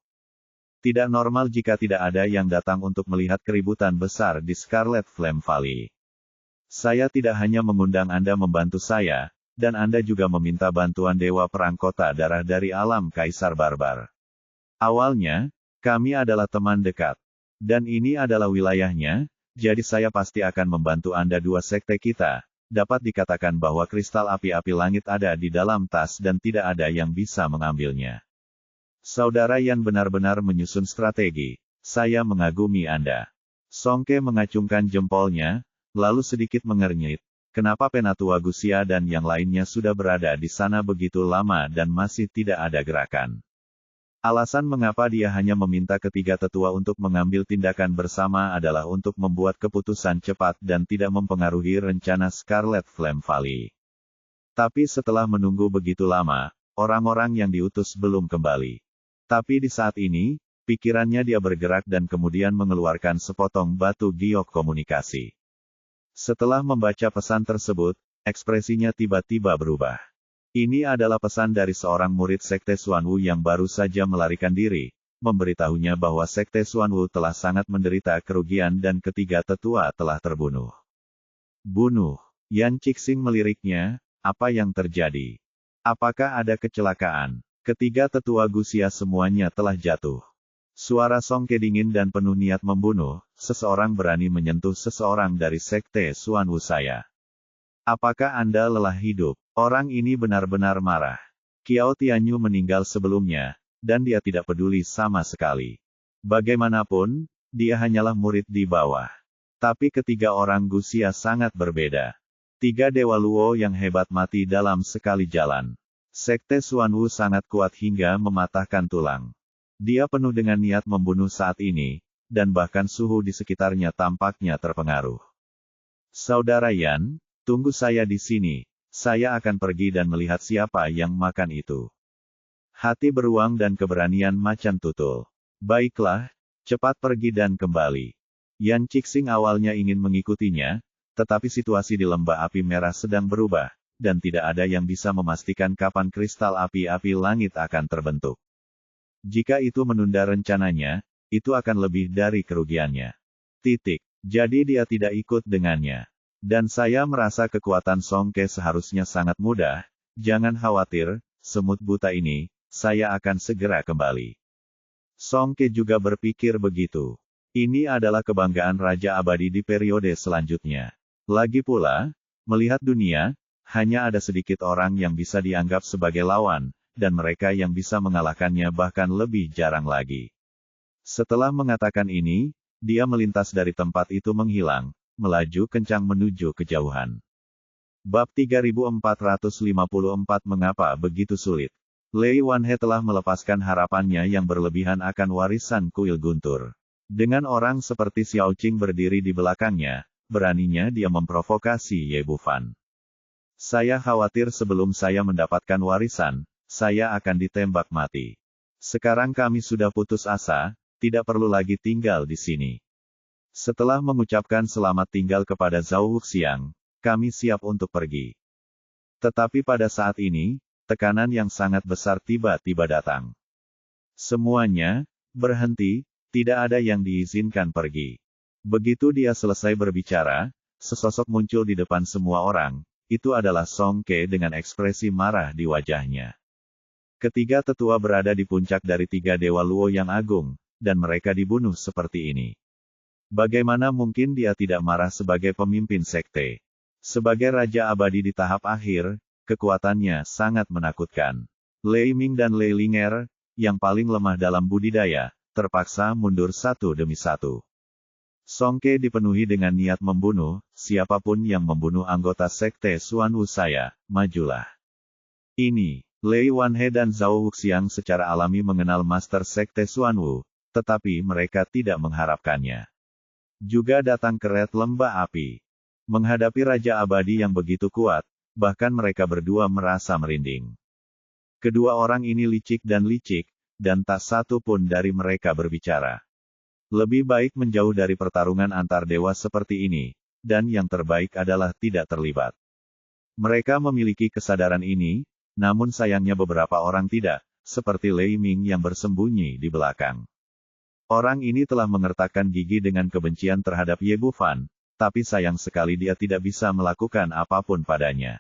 Tidak normal jika tidak ada yang datang untuk melihat keributan besar di Scarlet Flame Valley. Saya tidak hanya mengundang Anda membantu saya, dan Anda juga meminta bantuan Dewa Perang Kota Darah dari alam Kaisar Barbar. Awalnya, kami adalah teman dekat. Dan ini adalah wilayahnya, jadi saya pasti akan membantu Anda dua sekte kita, dapat dikatakan bahwa kristal api-api langit ada di dalam tas dan tidak ada yang bisa mengambilnya. Saudara Yan benar-benar menyusun strategi. Saya mengagumi Anda. Songke mengacungkan jempolnya, lalu sedikit mengernyit. Kenapa Penatua Gusia dan yang lainnya sudah berada di sana begitu lama dan masih tidak ada gerakan? Alasan mengapa dia hanya meminta ketiga tetua untuk mengambil tindakan bersama adalah untuk membuat keputusan cepat dan tidak mempengaruhi rencana Scarlet Flame Valley. Tapi setelah menunggu begitu lama, orang-orang yang diutus belum kembali. Tapi di saat ini, pikirannya dia bergerak dan kemudian mengeluarkan sepotong batu giok komunikasi. Setelah membaca pesan tersebut, ekspresinya tiba-tiba berubah. Ini adalah pesan dari seorang murid Sekte Xuanwu yang baru saja melarikan diri, memberitahunya bahwa Sekte Xuanwu telah sangat menderita kerugian dan ketiga tetua telah terbunuh. Bunuh. Yan Cixing meliriknya, apa yang terjadi? Apakah ada kecelakaan? Ketiga tetua Gusia semuanya telah jatuh. Suara Songke dingin dan penuh niat membunuh, seseorang berani menyentuh seseorang dari Sekte Xuanwu saya. Apakah Anda lelah hidup? Orang ini benar-benar marah. Qiao Tianyu meninggal sebelumnya, dan dia tidak peduli sama sekali. Bagaimanapun, dia hanyalah murid di bawah. Tapi ketiga orang Gusia sangat berbeda. Tiga Dewa Luo yang hebat mati dalam sekali jalan. Sekte Xuanwu sangat kuat hingga mematahkan tulang. Dia penuh dengan niat membunuh saat ini, dan bahkan suhu di sekitarnya tampaknya terpengaruh. Saudara Yan, tunggu saya di sini. Saya akan pergi dan melihat siapa yang makan itu. Hati beruang dan keberanian macan tutul. Baiklah, cepat pergi dan kembali. Yan Cixing awalnya ingin mengikutinya, tetapi situasi di lembah api merah sedang berubah, dan tidak ada yang bisa memastikan kapan kristal api-api langit akan terbentuk. Jika itu menunda rencananya, itu akan lebih dari kerugiannya. Jadi dia tidak ikut dengannya. Dan saya merasa kekuatan Songke seharusnya sangat mudah, jangan khawatir, semut buta ini, saya akan segera kembali. Songke juga berpikir begitu. Ini adalah kebanggaan Raja Abadi di periode selanjutnya. Lagi pula, melihat dunia, hanya ada sedikit orang yang bisa dianggap sebagai lawan, dan mereka yang bisa mengalahkannya bahkan lebih jarang lagi. Setelah mengatakan ini, dia melintas dari tempat itu menghilang, melaju kencang menuju kejauhan. Bab 3454 Mengapa begitu sulit? Lei Wanhe telah melepaskan harapannya yang berlebihan akan warisan kuil guntur. Dengan orang seperti Xiao Qing berdiri di belakangnya, beraninya dia memprovokasi Ye Bufan. Saya khawatir sebelum saya mendapatkan warisan, saya akan ditembak mati. Sekarang kami sudah putus asa, tidak perlu lagi tinggal di sini. Setelah mengucapkan selamat tinggal kepada Zhao Wuxiang, kami siap untuk pergi. Tetapi pada saat ini, tekanan yang sangat besar tiba-tiba datang. Semuanya berhenti, tidak ada yang diizinkan pergi. Begitu dia selesai berbicara, sesosok muncul di depan semua orang, itu adalah Songke dengan ekspresi marah di wajahnya. Ketiga tetua berada di puncak dari tiga Dewa Luo yang agung, dan mereka dibunuh seperti ini. Bagaimana mungkin dia tidak marah sebagai pemimpin sekte? Sebagai Raja Abadi di tahap akhir, kekuatannya sangat menakutkan. Lei Ming dan Lei Linger, yang paling lemah dalam budidaya, terpaksa mundur satu demi satu. Songke dipenuhi dengan niat membunuh, siapapun yang membunuh anggota sekte Xuanwu saya, majulah. Ini. Lei Wanhe dan Zhao Wuxiang secara alami mengenal Master Sekte Xuanwu, tetapi mereka tidak mengharapkannya. Juga datang ke Red Lembah Api. Menghadapi Raja Abadi yang begitu kuat, bahkan mereka berdua merasa merinding. Kedua orang ini licik, dan tak satu pun dari mereka berbicara. Lebih baik menjauh dari pertarungan antar dewa seperti ini, dan yang terbaik adalah tidak terlibat. Mereka memiliki kesadaran ini, namun sayangnya beberapa orang tidak, seperti Lei Ming yang bersembunyi di belakang. Orang ini telah mengertakkan gigi dengan kebencian terhadap Ye Bufan, tapi sayang sekali dia tidak bisa melakukan apapun padanya.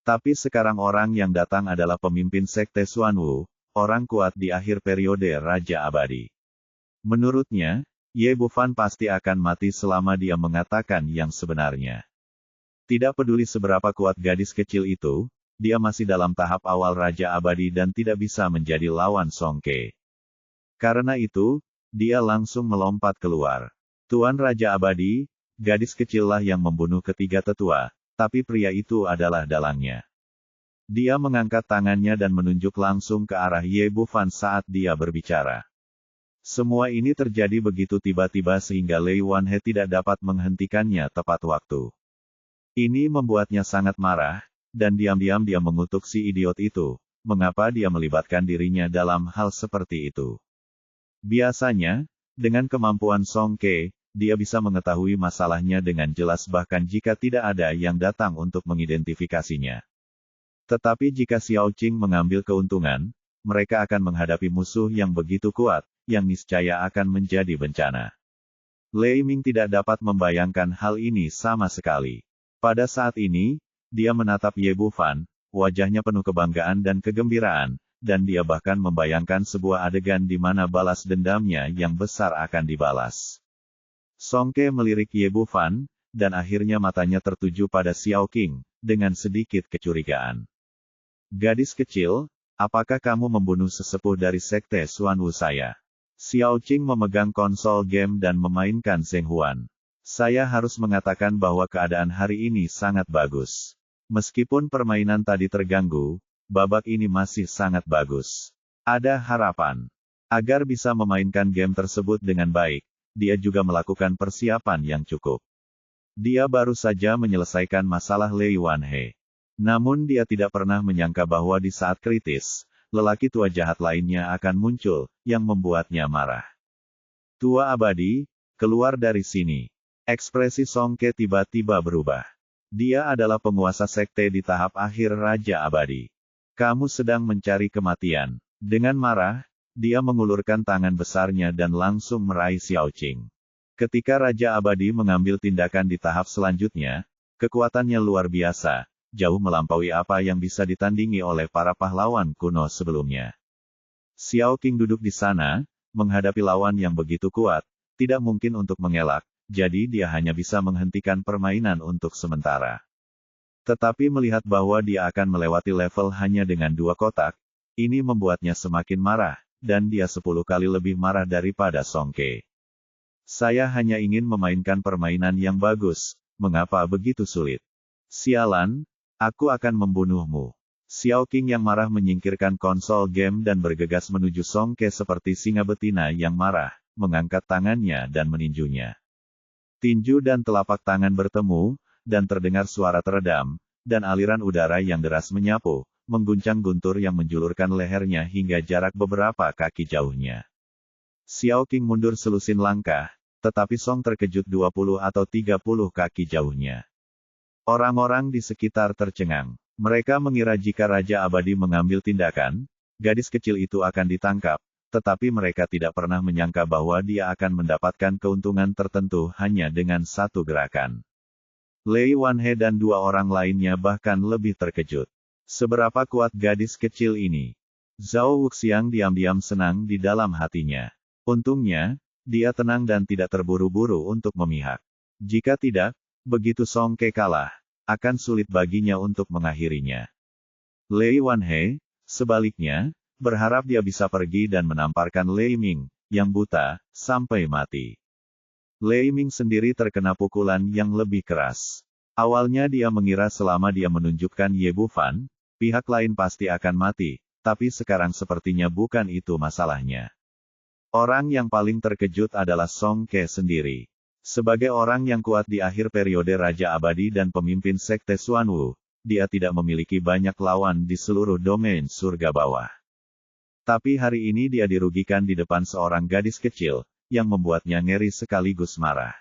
Tapi sekarang orang yang datang adalah pemimpin sekte Xuanwu, orang kuat di akhir periode Raja Abadi. Menurutnya, Ye Bufan pasti akan mati selama dia mengatakan yang sebenarnya. Tidak peduli seberapa kuat gadis kecil itu, dia masih dalam tahap awal Raja Abadi dan tidak bisa menjadi lawan Song Ke. Karena itu, dia langsung melompat keluar. Tuan Raja Abadi, gadis kecillah yang membunuh ketiga tetua, tapi pria itu adalah dalangnya. Dia mengangkat tangannya dan menunjuk langsung ke arah Ye Bufan saat dia berbicara. Semua ini terjadi begitu tiba-tiba sehingga Lei Wanhe tidak dapat menghentikannya tepat waktu. Ini membuatnya sangat marah, dan diam-diam dia mengutuk si idiot itu, mengapa dia melibatkan dirinya dalam hal seperti itu. Biasanya, dengan kemampuan Song Ke, dia bisa mengetahui masalahnya dengan jelas bahkan jika tidak ada yang datang untuk mengidentifikasinya. Tetapi jika Xiao Qing mengambil keuntungan, mereka akan menghadapi musuh yang begitu kuat, yang niscaya akan menjadi bencana. Lei Ming tidak dapat membayangkan hal ini sama sekali. Pada saat ini, dia menatap Ye Bufan, wajahnya penuh kebanggaan dan kegembiraan, dan dia bahkan membayangkan sebuah adegan di mana balas dendamnya yang besar akan dibalas. Song Ke melirik Ye Bufan, dan akhirnya matanya tertuju pada Xiao Qing, dengan sedikit kecurigaan. Gadis kecil, apakah kamu membunuh sesepuh dari sekte Xuanwu saya? Xiao Qing memegang konsol game dan memainkan Zheng Huan. Saya harus mengatakan bahwa keadaan hari ini sangat bagus. Meskipun permainan tadi terganggu, babak ini masih sangat bagus. Ada harapan. Agar bisa memainkan game tersebut dengan baik, dia juga melakukan persiapan yang cukup. Dia baru saja menyelesaikan masalah Lei Wanhe. Namun dia tidak pernah menyangka bahwa di saat kritis, lelaki tua jahat lainnya akan muncul, yang membuatnya marah. Tua Abadi, keluar dari sini. Ekspresi Song Ke tiba-tiba berubah. Dia adalah penguasa sekte di tahap akhir Raja Abadi. Kamu sedang mencari kematian. Dengan marah, dia mengulurkan tangan besarnya dan langsung meraih Xiao Qing. Ketika Raja Abadi mengambil tindakan di tahap selanjutnya, kekuatannya luar biasa, jauh melampaui apa yang bisa ditandingi oleh para pahlawan kuno sebelumnya. Xiao Qing duduk di sana, menghadapi lawan yang begitu kuat, tidak mungkin untuk mengelak, jadi dia hanya bisa menghentikan permainan untuk sementara. Tetapi melihat bahwa dia akan melewati level hanya dengan 2 kotak, ini membuatnya semakin marah, dan dia 10 kali lebih marah daripada Song Ke. Saya hanya ingin memainkan permainan yang bagus, mengapa begitu sulit? Sialan, aku akan membunuhmu. Xiao Qing yang marah menyingkirkan konsol game dan bergegas menuju Song Ke seperti singa betina yang marah, mengangkat tangannya dan meninjunya. Tinju dan telapak tangan bertemu, dan terdengar suara teredam, dan aliran udara yang deras menyapu, mengguncang guntur yang menjulurkan lehernya hingga jarak beberapa kaki jauhnya. Xiao Qing mundur selusin langkah, tetapi Song terkejut 20 atau 30 kaki jauhnya. Orang-orang di sekitar tercengang. Mereka mengira jika Raja Abadi mengambil tindakan, gadis kecil itu akan ditangkap, tetapi mereka tidak pernah menyangka bahwa dia akan mendapatkan keuntungan tertentu hanya dengan satu gerakan. Lei Wanhe dan 2 orang lainnya bahkan lebih terkejut. Seberapa kuat gadis kecil ini? Zhao Wuxiang diam-diam senang di dalam hatinya. Untungnya, dia tenang dan tidak terburu-buru untuk memihak. Jika tidak, begitu Song Ke kalah, akan sulit baginya untuk mengakhirinya. Lei Wanhe, sebaliknya, berharap dia bisa pergi dan menamparkan Lei Ming, yang buta, sampai mati. Lei Ming sendiri terkena pukulan yang lebih keras. Awalnya dia mengira selama dia menunjukkan Ye Bufan, pihak lain pasti akan mati, tapi sekarang sepertinya bukan itu masalahnya. Orang yang paling terkejut adalah Song Ke sendiri. Sebagai orang yang kuat di akhir periode Raja Abadi dan pemimpin sekte Xuanwu, dia tidak memiliki banyak lawan di seluruh domain surga bawah. Tapi hari ini dia dirugikan di depan seorang gadis kecil, yang membuatnya ngeri sekaligus marah.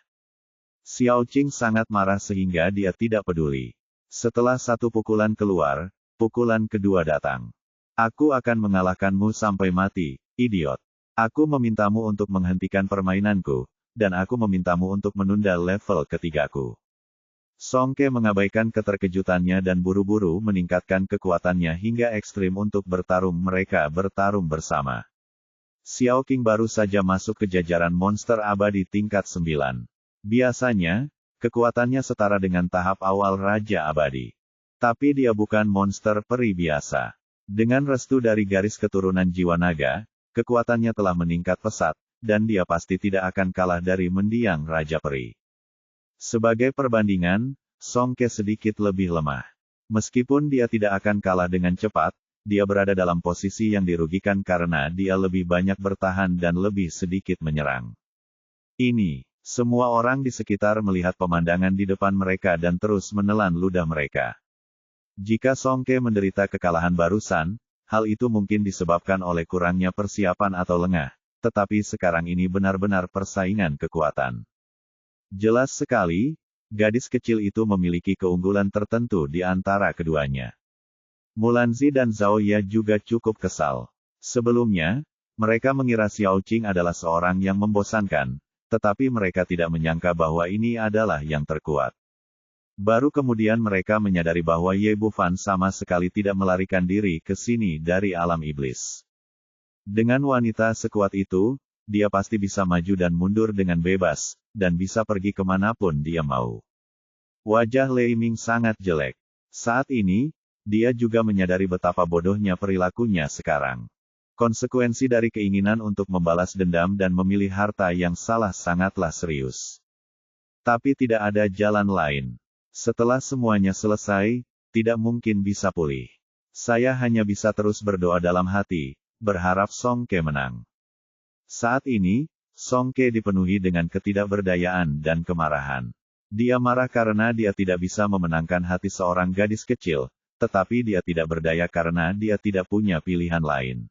Xiao Qing sangat marah sehingga dia tidak peduli. Setelah satu pukulan keluar, pukulan kedua datang. Aku akan mengalahkanmu sampai mati, idiot. Aku memintamu untuk menghentikan permainanku, dan aku memintamu untuk menunda level ketigaku. Song Ke mengabaikan keterkejutannya dan buru-buru meningkatkan kekuatannya hingga ekstrim untuk bertarung. Mereka bertarung bersama. Xiao Qing baru saja masuk ke jajaran monster abadi tingkat 9. Biasanya, Kekuatannya setara dengan tahap awal Raja Abadi. Tapi dia bukan monster peri biasa. Dengan restu dari garis keturunan jiwa naga, kekuatannya telah meningkat pesat, dan dia pasti tidak akan kalah dari mendiang Raja Peri. Sebagai perbandingan, Song Ke sedikit lebih lemah. Meskipun dia tidak akan kalah dengan cepat, dia berada dalam posisi yang dirugikan karena dia lebih banyak bertahan dan lebih sedikit menyerang. Ini, semua orang di sekitar melihat pemandangan di depan mereka dan terus menelan ludah mereka. Jika Song Ke menderita kekalahan barusan, hal itu mungkin disebabkan oleh kurangnya persiapan atau lengah, tetapi sekarang ini benar-benar persaingan kekuatan. Jelas sekali, gadis kecil itu memiliki keunggulan tertentu di antara keduanya. Mulanzi dan Zhao Ya juga cukup kesal. Sebelumnya, mereka mengira Xiao Qing adalah seorang yang membosankan, tetapi mereka tidak menyangka bahwa ini adalah yang terkuat. Baru kemudian mereka menyadari bahwa Ye Bufan sama sekali tidak melarikan diri ke sini dari alam iblis. Dengan wanita sekuat itu, dia pasti bisa maju dan mundur dengan bebas, dan bisa pergi kemanapun dia mau. Wajah Lei Ming sangat jelek. Saat ini, dia juga menyadari betapa bodohnya perilakunya sekarang. Konsekuensi dari keinginan untuk membalas dendam dan memilih harta yang salah sangatlah serius. Tapi tidak ada jalan lain. Setelah semuanya selesai, tidak mungkin bisa pulih. Saya hanya bisa terus berdoa dalam hati, berharap Song Ke menang. Saat ini, Song Ke dipenuhi dengan ketidakberdayaan dan kemarahan. Dia marah karena dia tidak bisa memenangkan hati seorang gadis kecil, tetapi dia tidak berdaya karena dia tidak punya pilihan lain.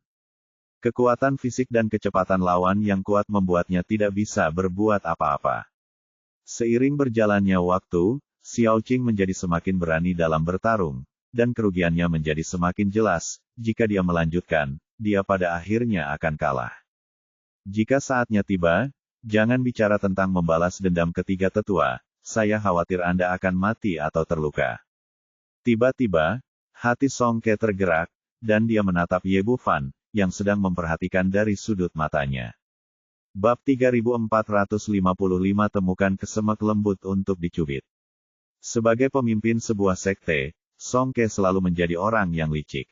Kekuatan fisik dan kecepatan lawan yang kuat membuatnya tidak bisa berbuat apa-apa. Seiring berjalannya waktu, Xiao Qing menjadi semakin berani dalam bertarung, dan kerugiannya menjadi semakin jelas. Jika dia melanjutkan, dia pada akhirnya akan kalah. Jika saatnya tiba, jangan bicara tentang membalas dendam ketiga tetua, saya khawatir Anda akan mati atau terluka. Tiba-tiba, hati Song Ke tergerak, dan dia menatap Ye Bufan, yang sedang memperhatikan dari sudut matanya. Bab 3455 Temukan kesemek lembut untuk dicubit. Sebagai pemimpin sebuah sekte, Song Ke selalu menjadi orang yang licik.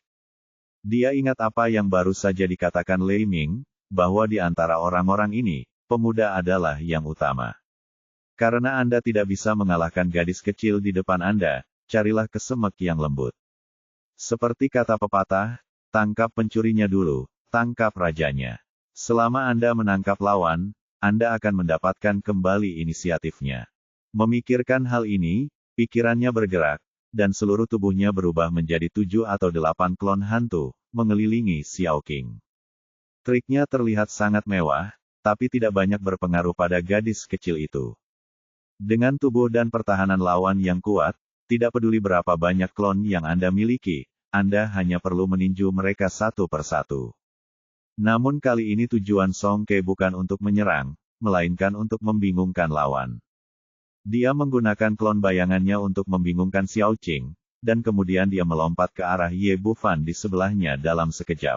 Dia ingat apa yang baru saja dikatakan Lei Ming, bahwa di antara orang-orang ini, pemuda adalah yang utama. Karena Anda tidak bisa mengalahkan gadis kecil di depan Anda, carilah kesemek yang lembut. Seperti kata pepatah, tangkap pencurinya dulu, tangkap rajanya. Selama Anda menangkap lawan, Anda akan mendapatkan kembali inisiatifnya. Memikirkan hal ini, pikirannya bergerak, dan seluruh tubuhnya berubah menjadi 7 atau 8 klon hantu, mengelilingi Xiao Qing. Triknya terlihat sangat mewah, tapi tidak banyak berpengaruh pada gadis kecil itu. Dengan tubuh dan pertahanan lawan yang kuat, tidak peduli berapa banyak klon yang Anda miliki, Anda hanya perlu meninju mereka satu persatu. Namun kali ini tujuan Song Ke bukan untuk menyerang, melainkan untuk membingungkan lawan. Dia menggunakan klon bayangannya untuk membingungkan Xiao Qing, dan kemudian dia melompat ke arah Ye Bufan di sebelahnya dalam sekejap.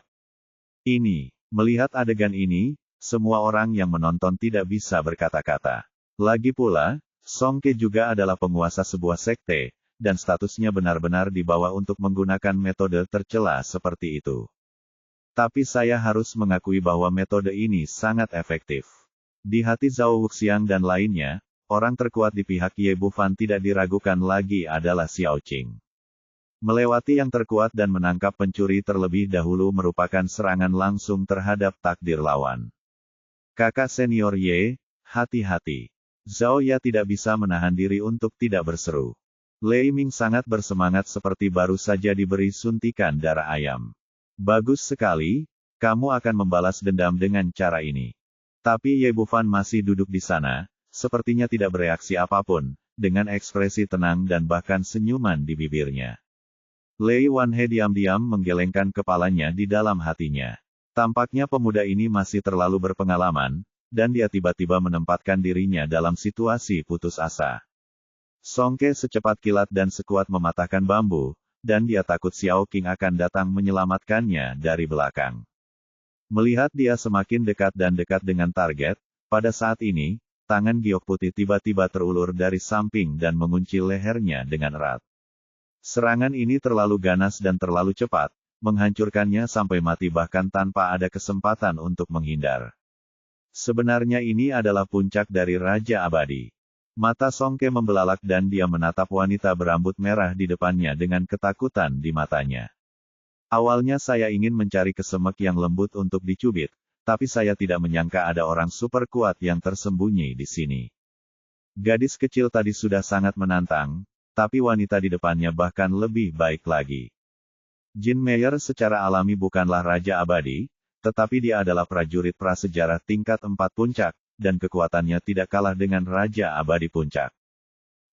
Melihat adegan ini, semua orang yang menonton tidak bisa berkata-kata. Lagi pula, Song Ke juga adalah penguasa sebuah sekte, dan statusnya benar-benar dibawa untuk menggunakan metode tercela seperti itu. Tapi saya harus mengakui bahwa metode ini sangat efektif. Di hati Zhao Wuxiang dan lainnya, orang terkuat di pihak Ye Bufan tidak diragukan lagi adalah Xiao Qing. Melewati yang terkuat dan menangkap pencuri terlebih dahulu merupakan serangan langsung terhadap takdir lawan. Kakak senior Ye, hati-hati. Zhao Ya tidak bisa menahan diri untuk tidak berseru. Lei Ming sangat bersemangat seperti baru saja diberi suntikan darah ayam. Bagus sekali, kamu akan membalas dendam dengan cara ini. Tapi Ye Bufan masih duduk di sana, sepertinya tidak bereaksi apapun, dengan ekspresi tenang dan bahkan senyuman di bibirnya. Lei Wanhe diam-diam menggelengkan kepalanya di dalam hatinya. Tampaknya pemuda ini masih terlalu berpengalaman, dan dia tiba-tiba menempatkan dirinya dalam situasi putus asa. Song Ke secepat kilat dan sekuat mematahkan bambu, dan dia takut Xiao Qing akan datang menyelamatkannya dari belakang. Melihat dia semakin dekat dan dekat dengan target, pada saat ini, tangan giok putih tiba-tiba terulur dari samping dan mengunci lehernya dengan erat. Serangan ini terlalu ganas dan terlalu cepat, menghancurkannya sampai mati bahkan tanpa ada kesempatan untuk menghindar. Sebenarnya ini adalah puncak dari Raja Abadi. Mata Songke membelalak dan dia menatap wanita berambut merah di depannya dengan ketakutan di matanya. Awalnya saya ingin mencari kesemek yang lembut untuk dicubit, tapi saya tidak menyangka ada orang super kuat yang tersembunyi di sini. Gadis kecil tadi sudah sangat menantang, tapi wanita di depannya bahkan lebih baik lagi. Jin Meyer secara alami bukanlah Raja Abadi, tetapi dia adalah prajurit prasejarah tingkat 4 puncak, dan kekuatannya tidak kalah dengan Raja Abadi Puncak.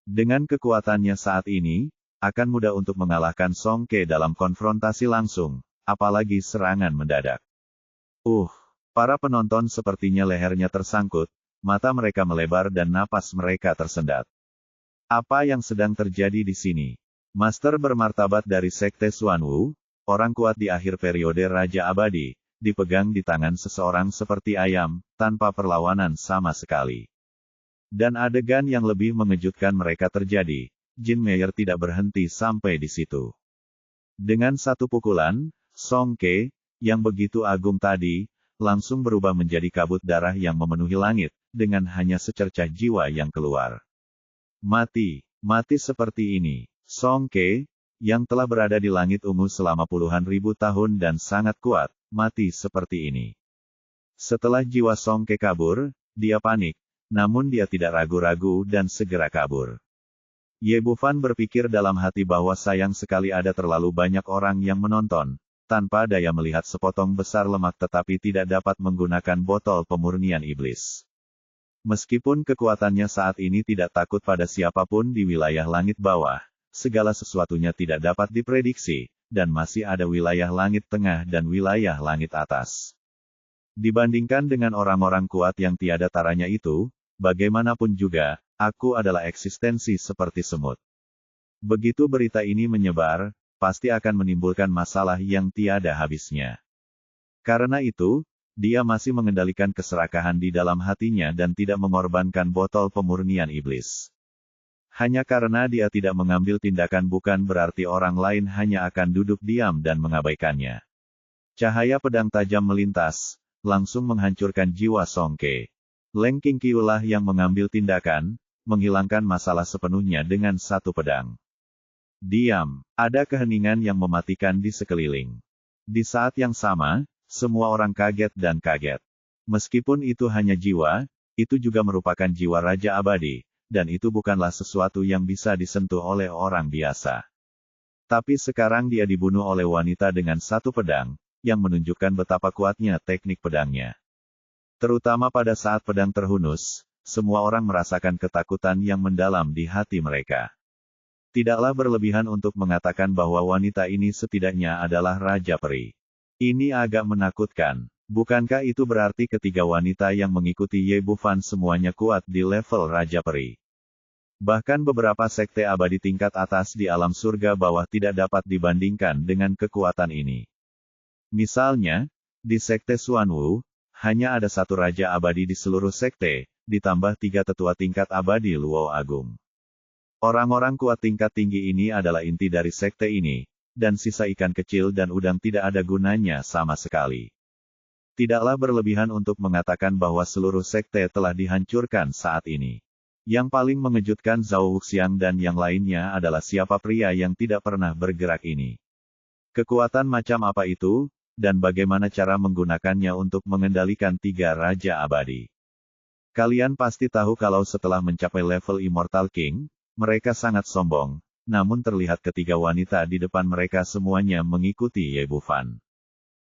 Dengan kekuatannya saat ini, akan mudah untuk mengalahkan Songke dalam konfrontasi langsung, apalagi serangan mendadak. Para penonton sepertinya lehernya tersangkut, mata mereka melebar dan napas mereka tersendat. Apa yang sedang terjadi di sini? Master bermartabat dari Sekte Xuanwu, orang kuat di akhir periode Raja Abadi, dipegang di tangan seseorang seperti ayam, tanpa perlawanan sama sekali. Dan adegan yang lebih mengejutkan mereka terjadi, Jin Meyer tidak berhenti sampai di situ. Dengan satu pukulan, Songke, yang begitu agung tadi, langsung berubah menjadi kabut darah yang memenuhi langit, dengan hanya secercah jiwa yang keluar. Mati seperti ini. Songke, yang telah berada di langit ungu selama puluhan ribu tahun dan sangat kuat, mati seperti ini. Setelah jiwa Songke kabur, dia panik, namun dia tidak ragu-ragu dan segera kabur. Ye Bufan berpikir dalam hati bahwa sayang sekali ada terlalu banyak orang yang menonton, tanpa daya melihat sepotong besar lemak tetapi tidak dapat menggunakan botol pemurnian iblis. Meskipun kekuatannya saat ini tidak takut pada siapapun di wilayah langit bawah, segala sesuatunya tidak dapat diprediksi, dan masih ada wilayah langit tengah dan wilayah langit atas. Dibandingkan dengan orang-orang kuat yang tiada taranya itu, bagaimanapun juga, aku adalah eksistensi seperti semut. Begitu berita ini menyebar, pasti akan menimbulkan masalah yang tiada habisnya. Karena itu, dia masih mengendalikan keserakahan di dalam hatinya dan tidak mengorbankan botol pemurnian iblis. Hanya karena dia tidak mengambil tindakan bukan berarti orang lain hanya akan duduk diam dan mengabaikannya. Cahaya pedang tajam melintas, langsung menghancurkan jiwa Songke. Leng Qingqiulah yang mengambil tindakan, menghilangkan masalah sepenuhnya dengan satu pedang. Diam, ada keheningan yang mematikan di sekeliling. Di saat yang sama, semua orang kaget dan kaget. Meskipun itu hanya jiwa, itu juga merupakan jiwa Raja Abadi, dan itu bukanlah sesuatu yang bisa disentuh oleh orang biasa. Tapi sekarang dia dibunuh oleh wanita dengan satu pedang, yang menunjukkan betapa kuatnya teknik pedangnya. Terutama pada saat pedang terhunus, semua orang merasakan ketakutan yang mendalam di hati mereka. Tidaklah berlebihan untuk mengatakan bahwa wanita ini setidaknya adalah Raja Peri. Ini agak menakutkan. Bukankah itu berarti ketiga wanita yang mengikuti Ye Bufan semuanya kuat di level Raja Peri? Bahkan beberapa sekte abadi tingkat atas di alam surga bawah tidak dapat dibandingkan dengan kekuatan ini. Misalnya, di Sekte Xuanwu, hanya ada satu Raja Abadi di seluruh sekte, ditambah 3 tetua tingkat abadi Luo Agung. Orang-orang kuat tingkat tinggi ini adalah inti dari sekte ini, dan sisa ikan kecil dan udang tidak ada gunanya sama sekali. Tidaklah berlebihan untuk mengatakan bahwa seluruh sekte telah dihancurkan saat ini. Yang paling mengejutkan Zhao Wuxiang dan yang lainnya adalah siapa pria yang tidak pernah bergerak ini. Kekuatan macam apa itu, dan bagaimana cara menggunakannya untuk mengendalikan 3 Raja Abadi. Kalian pasti tahu kalau setelah mencapai level Immortal King, mereka sangat sombong, namun terlihat ketiga wanita di depan mereka semuanya mengikuti Ye Bufan.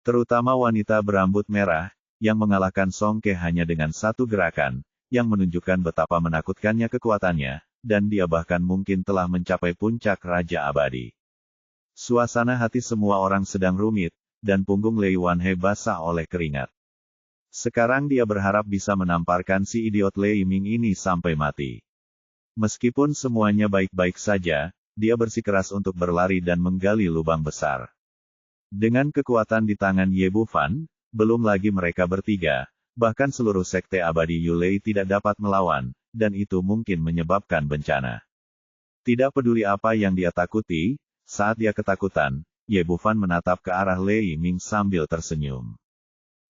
Terutama wanita berambut merah, yang mengalahkan Songke hanya dengan satu gerakan, yang menunjukkan betapa menakutkannya kekuatannya, dan dia bahkan mungkin telah mencapai puncak Raja Abadi. Suasana hati semua orang sedang rumit, dan punggung Lei Wanhe basah oleh keringat. Sekarang dia berharap bisa menamparkan si idiot Lei Ming ini sampai mati. Meskipun semuanya baik-baik saja, dia bersikeras untuk berlari dan menggali lubang besar. Dengan kekuatan di tangan Ye Bufan, belum lagi mereka bertiga, Bahkan seluruh sekte abadi Yulei tidak dapat melawan, dan itu mungkin menyebabkan bencana. Tidak peduli apa yang dia takuti, saat dia ketakutan, Ye Bufan menatap ke arah Lei Ming sambil tersenyum.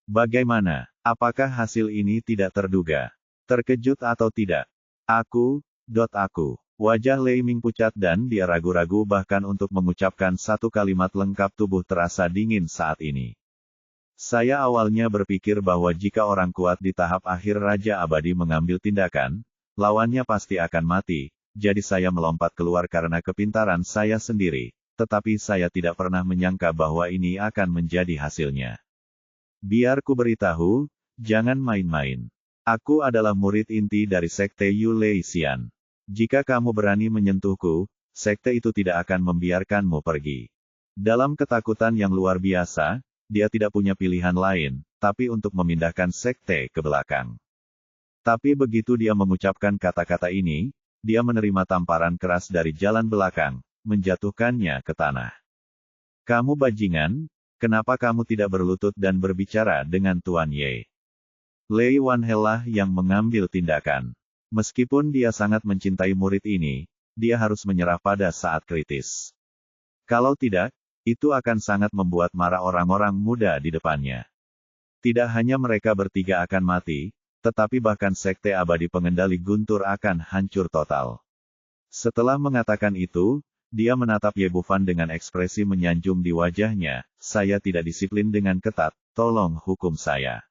Bagaimana? Apakah hasil ini tidak terduga? Terkejut atau tidak? Aku. Wajah Lei Ming pucat dan dia ragu-ragu bahkan untuk mengucapkan satu kalimat lengkap. Tubuh terasa dingin saat ini. Saya awalnya berpikir bahwa jika orang kuat di tahap akhir Raja Abadi mengambil tindakan, lawannya pasti akan mati, jadi saya melompat keluar karena kepintaran saya sendiri, tetapi saya tidak pernah menyangka bahwa ini akan menjadi hasilnya. Biar ku beritahu, jangan main-main. Aku adalah murid inti dari Sekte Yulei Xian. Jika kamu berani menyentuhku, sekte itu tidak akan membiarkanmu pergi. Dalam ketakutan yang luar biasa, dia tidak punya pilihan lain, tapi untuk memindahkan sekte ke belakang. Tapi begitu dia mengucapkan kata-kata ini, dia menerima tamparan keras dari jalan belakang, menjatuhkannya ke tanah. Kamu bajingan, kenapa kamu tidak berlutut dan berbicara dengan Tuan Ye? Lei Wanhe lah yang mengambil tindakan. Meskipun dia sangat mencintai murid ini, dia harus menyerah pada saat kritis. Kalau tidak, itu akan sangat membuat marah orang-orang muda di depannya. Tidak hanya mereka bertiga akan mati, tetapi bahkan sekte abadi pengendali guntur akan hancur total. Setelah mengatakan itu, dia menatap Ye Bufan dengan ekspresi menyanjung di wajahnya, saya tidak disiplin dengan ketat, tolong hukum saya.